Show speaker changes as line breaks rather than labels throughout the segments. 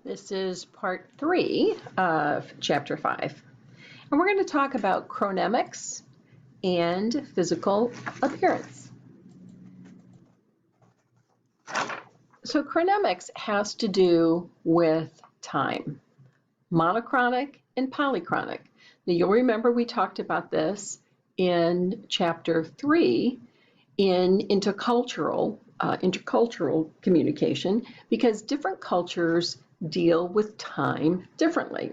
This is part 3 of Chapter 5. And we're going to talk about chronemics and physical appearance. So chronemics has to do with time, monochronic and polychronic. Now you'll remember we talked about this in Chapter 3 in intercultural communication, because different cultures deal with time differently.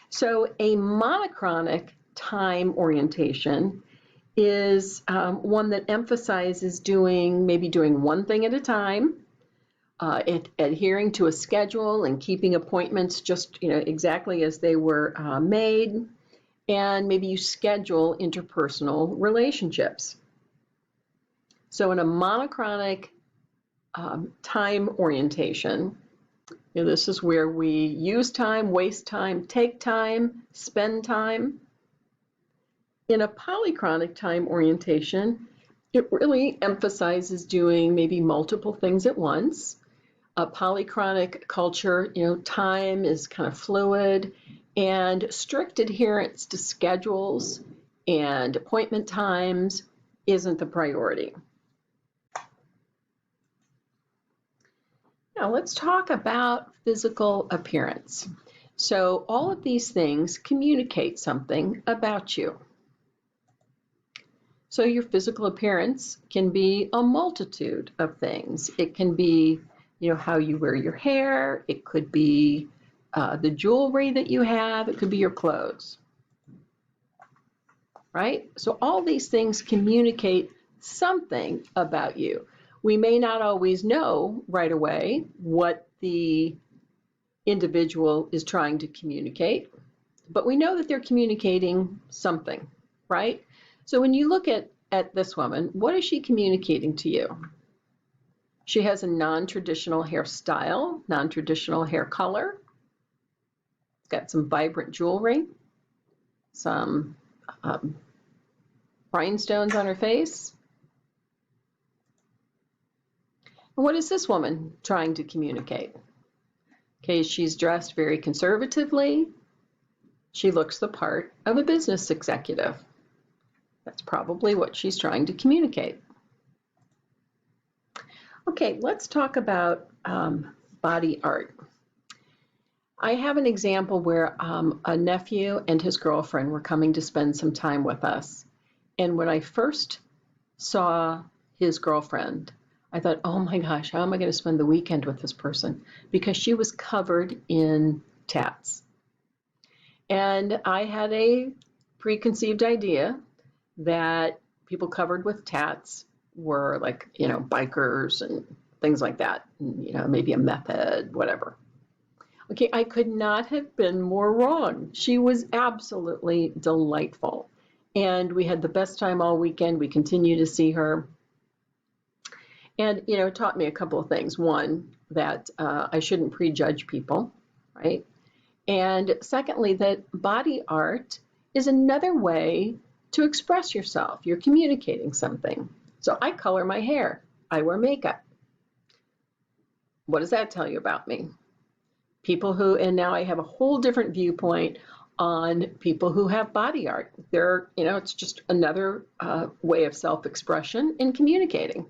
So a monochronic time orientation is one that emphasizes maybe doing one thing at a time, adhering to a schedule and keeping appointments just exactly as they were made, and maybe you schedule interpersonal relationships. So in a monochronic time orientation, this is where we use time, waste time, take time, spend time. In a polychronic time orientation, it really emphasizes doing maybe multiple things at once. A polychronic culture, time is kind of fluid, and strict adherence to schedules and appointment times isn't the priority. Now let's talk about physical appearance. So all of these things communicate something about you. So your physical appearance can be a multitude of things. It can be, how you wear your hair. It could be the jewelry that you have. It could be your clothes, right? So all these things communicate something about you. We may not always know right away what the individual is trying to communicate, but we know that they're communicating something, right? So when you look at this woman, what is she communicating to you? She has a non-traditional hairstyle, non-traditional hair color. It's got some vibrant jewelry, some rhinestones on her face. What is this woman trying to communicate? Okay, she's dressed very conservatively. She looks the part of a business executive. That's probably what she's trying to communicate. Okay, let's talk about body art. I have an example where a nephew and his girlfriend were coming to spend some time with us. And when I first saw his girlfriend, I thought, oh my gosh, how am I going to spend the weekend with this person? Because she was covered in tats. And I had a preconceived idea that people covered with tats were like, bikers and things like that. Maybe a meth head, whatever. Okay, I could not have been more wrong. She was absolutely delightful. And we had the best time all weekend. We continue to see her. And, it taught me a couple of things. One, that I shouldn't prejudge people, right? And secondly, that body art is another way to express yourself. You're communicating something. So I color my hair. I wear makeup. What does that tell you about me? And now I have a whole different viewpoint on people who have body art. It's just another way of self-expression and communicating.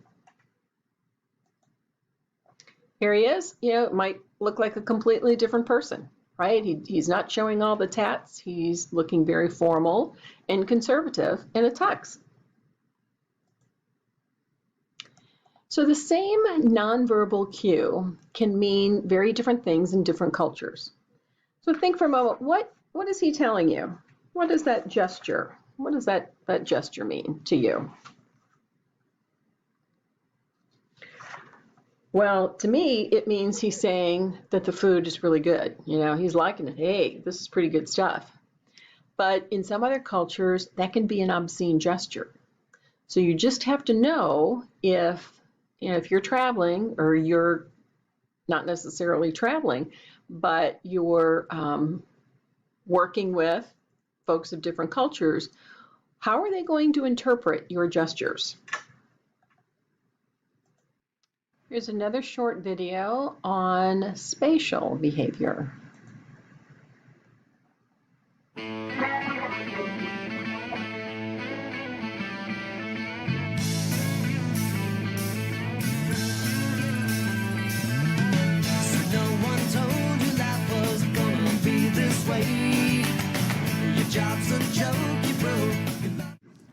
Here he is, it might look like a completely different person, right? He's not showing all the tats. He's looking very formal and conservative in a tux. So the same nonverbal cue can mean very different things in different cultures. So think for a moment, what is he telling you? What is that gesture? What does that gesture mean to you? Well, to me, it means he's saying that the food is really good. He's liking it. Hey, this is pretty good stuff. But in some other cultures, that can be an obscene gesture. So you just have to know if you're traveling, or you're not necessarily traveling, but you're working with folks of different cultures, how are they going to interpret your gestures? Here's another short video on spatial behavior.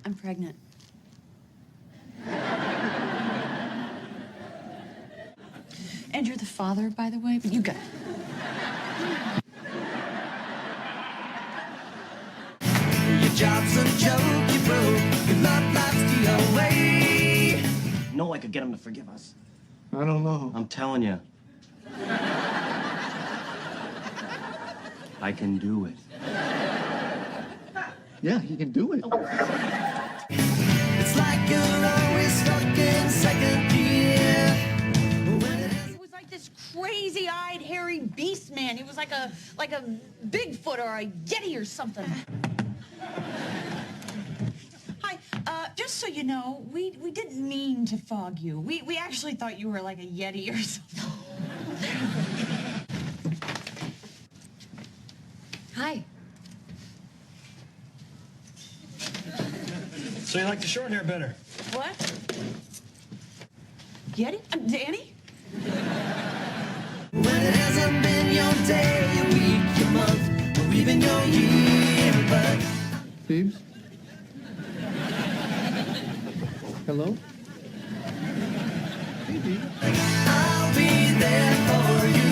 I'm pregnant. And you're the father, by the way, but you got it.
Your job's a joke, you broke. Your love life's the away.
No, I could get him to forgive us.
I don't know.
I'm telling you. I can do it.
Yeah, he can do it.
It's like you're always stuck in second gear.
He was like this crazy-eyed, hairy beast man. He was like a Bigfoot or a Yeti or something. Hi, just so you know, we didn't mean to fog you. We actually thought you were like a Yeti or something. Hi.
So you like the short hair better?
What? Yeti? Danny?
When it hasn't been your day, your week, your month, or even your year, but
Phoebes? Hello? Phoebe?
I'll be there for you.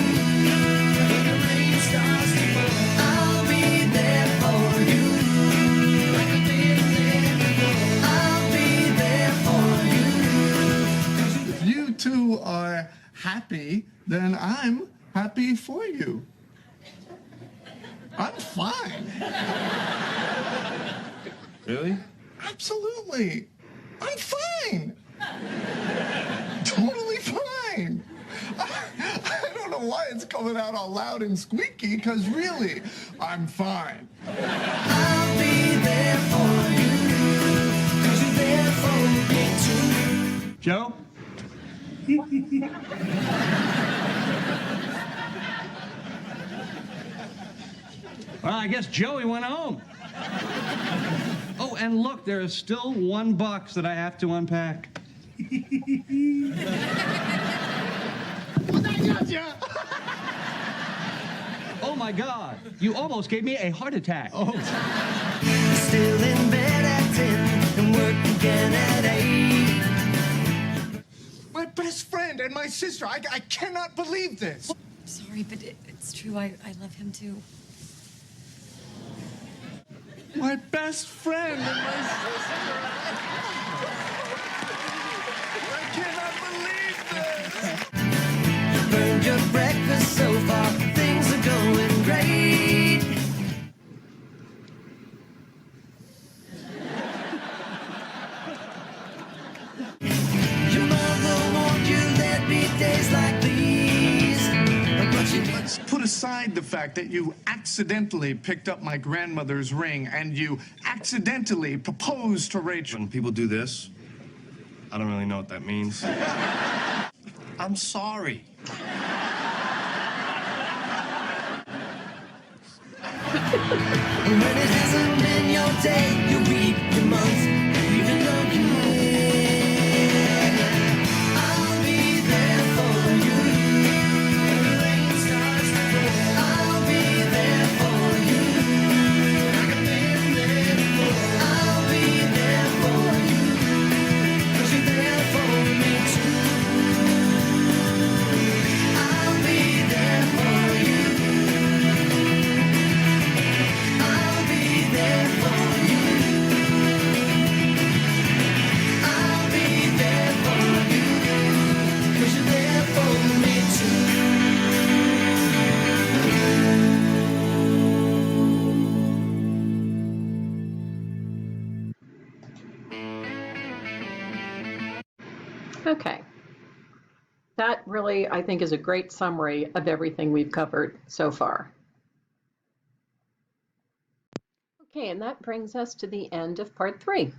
When the rain starts to fall, I'll be there for you. Like I've been there before. I'll be there for you.
If you two are happy, then I'm happy for you. I'm fine.
Really?
Absolutely. I'm fine. Totally fine. I don't know why it's coming out all loud and squeaky, because really, I'm fine.
I'll be there for you. 'Cause you're there for me too.
Joe? Well, I guess Joey went home. Oh, and look, there is still one box that I have to unpack. Oh my God, you almost gave me a heart attack.
Oh,
Still in bed at 10 and work again at 8.
my best friend and my sister. I cannot believe this.
Sorry, but it's true. I love him too.
My best friend and my sister. I cannot believe this.
Burned your breakfast so far, things are going great. Your mother warned you there'd be days like these, but you
Let's put aside the fact that you accidentally picked up my grandmother's ring and you accidentally proposed to Rachel.
When people do this, I don't really know what that means. I'm sorry.
when it hasn't been your day, your week, your month, or even your year. I'll be there for you. When the rain starts to fall, I'll be there for you. Like I've been there before. I'll be there for you. 'Cause you're there for me too. I'll be there for you. I'll be there for you. I'll be there for you. 'Cause you're there for me too.
Okay. That really, I think, is a great summary of everything we've covered so far. Okay, and that brings us to the end of part 3.